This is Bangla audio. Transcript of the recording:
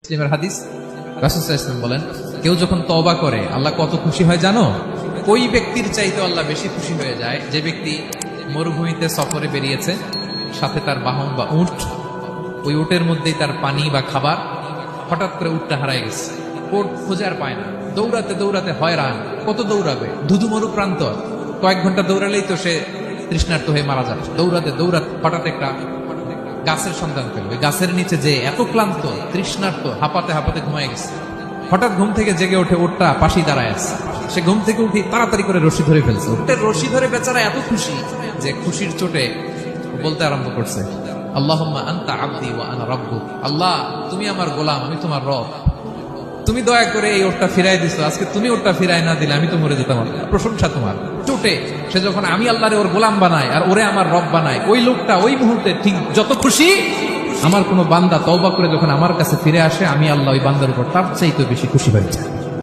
মুসলিমের হাদিস, রাসূল সাল্লাল্লাহু আলাইহি ওয়াসাল্লাম বলেন, কেউ যখন তওবা করে আল্লাহ কত খুশি হয় জানো? ওই ব্যক্তির চাইতে আল্লাহ বেশি খুশি হয়ে যায় যে ব্যক্তি মরুভূমিতে সফরে বেরিয়েছে, সাথে তার বাহন বা উট, ওই উটের মধ্যেই তার পানি বা খাবার, হঠাৎ করে উটটা হারায় গেছে, ওট খোঁজার পায় না, দৌড়াতে দৌড়াতে হয়রান, কত দৌড়াবে, ধুধু মরু প্রান্ত, কয়েক ঘন্টা দৌড়ালেই তো সে তৃষ্ণার্ত হয়ে মারা যাবে। দৌড়াতে দৌড়াতে হঠাৎ একটা গাছের সন্ধান পেল, গাছের নিচে যে এত ক্লান্ত, তৃষ্ণার্ত, হাঁপাতে হাঁপাতে ঘুমায় গেছে। হঠাৎ ঘুম থেকে জেগে ওঠে, ওঠটা পাশি দাঁড়ায় আছে। সে ঘুম থেকে উঠে তাড়াতাড়ি করে রশি ধরে ফেলছে। উঠের রশি ধরে বেচারা এত খুশি যে খুশির চোটে বলতে আরম্ভ করছে, আল্লাহুম্মা আনতা আবদি ওয়া আনা রাব্বুক। আল্লাহ, তুমি আমার গোলাম, আমি তোমার রব। তুমি দয়া করে এই ওটটা ফিরাই দিছো, আজকে তুমি ওটটা ফিরাই না দিলে আমি তো মরে যেতাম। প্রশংসা তোমার। চোটে সে যখন আমি আল্লাহরে ওর গোলাম বানাই আর ওরে আমার রব বানাই, ওই লোকটা ওই মুহূর্তে ঠিক যত খুশি, আমার কোনো বান্দা তওবা করে যখন আমার কাছে ফিরে আসে, আমি আল্লাহ ওই বান্দার উপর তার চাইতে বেশি খুশি হয়ে যায়।